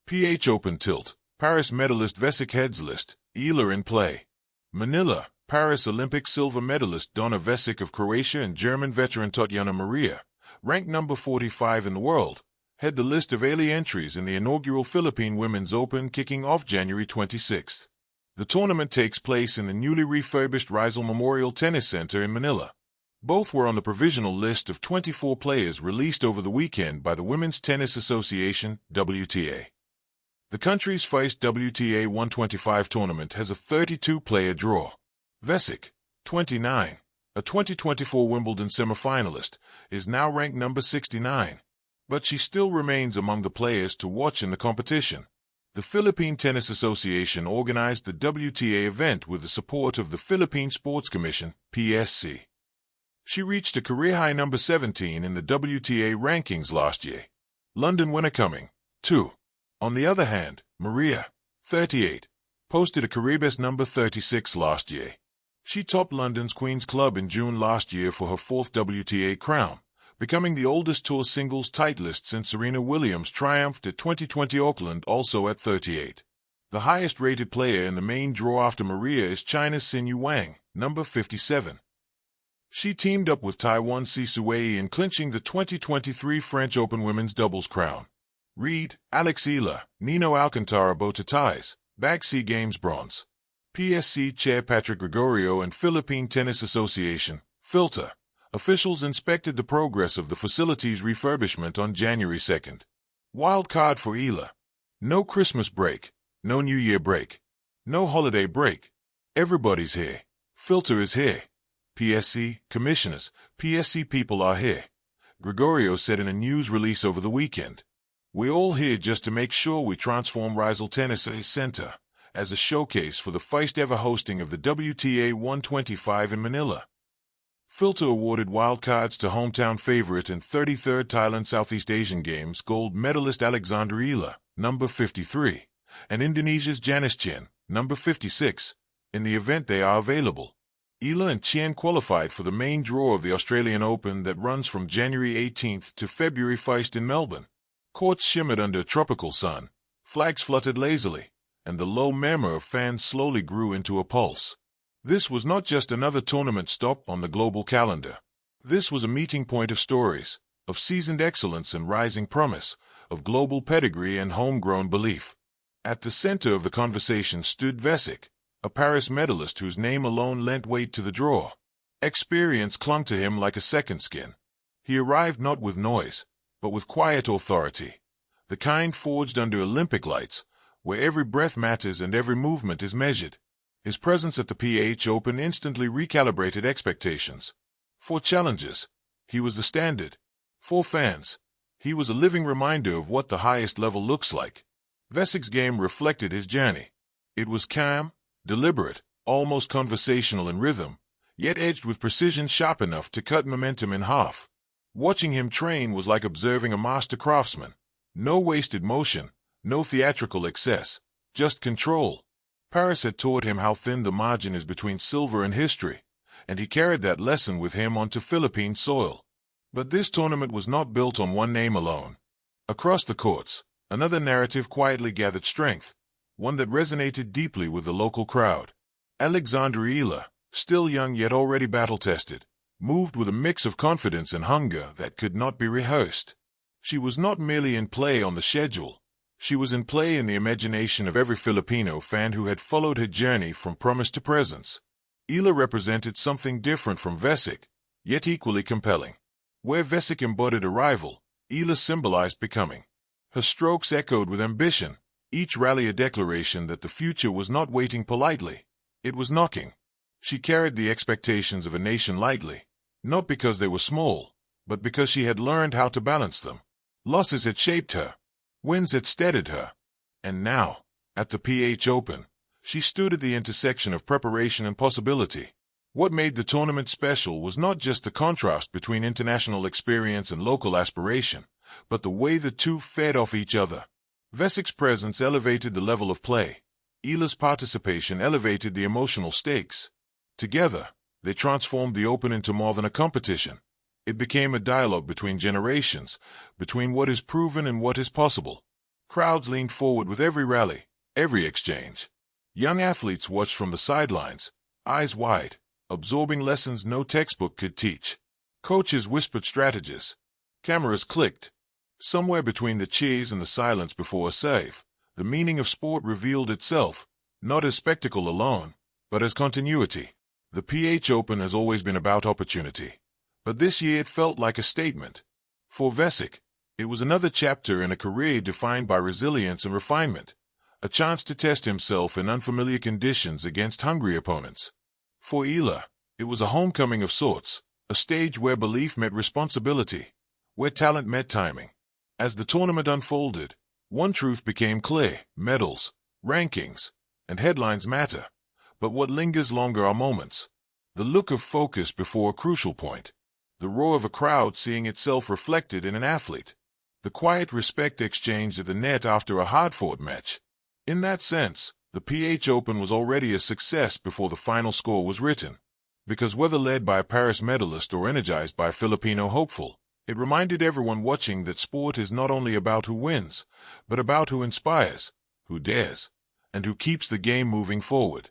PH Open Tilt, Paris Medalist Vecic heads list, Eala in play. Manila, Paris Olympic silver medalist Donna Vecic of Croatia and German veteran Tatjana Maria, ranked number 45 in the world, head the list of Eala entries in the inaugural Philippine Women's Open kicking off January 26. The tournament takes place in the newly refurbished Rizal Memorial Tennis Center in Manila. Both were on the provisional list of 24 players released over the weekend by the Women's Tennis Association, WTA. The country's first WTA 125 tournament has a 32-player draw. Vecic, 29, a 2024 Wimbledon semifinalist, is now ranked number 69, but she still remains among the players to watch in the competition. The Philippine Tennis Association organized the WTA event with the support of the Philippine Sports Commission, PSC. She reached a career-high number 17 in the WTA rankings last year. London winner coming, 2. On the other hand, Maria, 38, posted a career-best number 36 last year. She topped London's Queen's Club in June last year for her 4th WTA crown, becoming the oldest tour singles titleist since Serena Williams triumphed at 2020 Auckland, also at 38. The highest-rated player in the main draw after Maria is China's Xinyu Wang, number 57. She teamed up with Taiwan's Si Suwei in clinching the 2023 French Open women's doubles crown. Reed, Alex Eala, Nino Alcantara both ties, bagged SEA Games bronze. PSC Chair Patrick Gregorio and Philippine Tennis Association, FILTA, officials inspected the progress of the facility's refurbishment on January 2nd. Wild card for Eala. No Christmas break, no New Year break, no holiday break. Everybody's here. FILTA is here. PSC, commissioners, PSC people are here. Gregorio said in a news release over the weekend. We're all here just to make sure we transform Rizal Tennis Center as a showcase for the first ever hosting of the WTA 125 in Manila. FILTA awarded wildcards to hometown favorite and 33rd Thailand Southeast Asian Games gold medalist Alexandra Eala, number 53, and Indonesia's Janice Chen, number 56. In the event they are available. Eala and Chen qualified for the main draw of the Australian Open that runs from January 18th to February 1st in Melbourne. Courts shimmered under a tropical sun, flags fluttered lazily, and the low murmur of fans slowly grew into a pulse. This was not just another tournament stop on the global calendar. This was a meeting point of stories, of seasoned excellence and rising promise, of global pedigree and homegrown belief. At the center of the conversation stood Vecic, a Paris medalist whose name alone lent weight to the draw. Experience clung to him like a second skin. He arrived not with noise, but with quiet authority, the kind forged under Olympic lights, where every breath matters and every movement is measured. His presence at the PH Open instantly recalibrated expectations. For challengers, he was the standard. For fans, he was a living reminder of what the highest level looks like. Vecic's game reflected his journey. It was calm, deliberate, almost conversational in rhythm, yet edged with precision sharp enough to cut momentum in half. Watching him train was like observing a master craftsman. No wasted motion, no theatrical excess, just control. Paris had taught him how thin the margin is between silver and history, and he carried that lesson with him onto Philippine soil. But this tournament was not built on one name alone. Across the courts, another narrative quietly gathered strength, one that resonated deeply with the local crowd. Alexandra Eala, still young yet already battle-tested, moved with a mix of confidence and hunger that could not be rehearsed. She was not merely in play on the schedule. She was in play in the imagination of every Filipino fan who had followed her journey from promise to presence. Eala represented something different from Vecic, yet equally compelling. Where Vecic embodied arrival, Eala symbolized becoming. Her strokes echoed with ambition, each rally a declaration that the future was not waiting politely. It was knocking. She carried the expectations of a nation lightly, not because they were small, but because she had learned how to balance them. Losses had shaped her. Wins had steadied her. And now, at the PH Open, she stood at the intersection of preparation and possibility. What made the tournament special was not just the contrast between international experience and local aspiration, but the way the two fed off each other. Vecic's presence elevated the level of play. Eala's participation elevated the emotional stakes. Together, they transformed the Open into more than a competition. It became a dialogue between generations, between what is proven and what is possible. Crowds leaned forward with every rally, every exchange. Young athletes watched from the sidelines, eyes wide, absorbing lessons no textbook could teach. Coaches whispered strategies. Cameras clicked. Somewhere between the cheers and the silence before a save, the meaning of sport revealed itself, not as spectacle alone, but as continuity. The PH Open has always been about opportunity, but this year it felt like a statement. For Vecic, it was another chapter in a career defined by resilience and refinement, a chance to test himself in unfamiliar conditions against hungry opponents. For Eala, it was a homecoming of sorts, a stage where belief met responsibility, where talent met timing. As the tournament unfolded, one truth became clear: medals, rankings, and headlines matter, but what lingers longer are moments. The look of focus before a crucial point, the roar of a crowd seeing itself reflected in an athlete, the quiet respect exchanged at the net after a hard-fought match. In that sense, the PH Open was already a success before the final score was written, because whether led by a Paris medalist or energized by a Filipino hopeful, it reminded everyone watching that sport is not only about who wins, but about who inspires, who dares, and who keeps the game moving forward.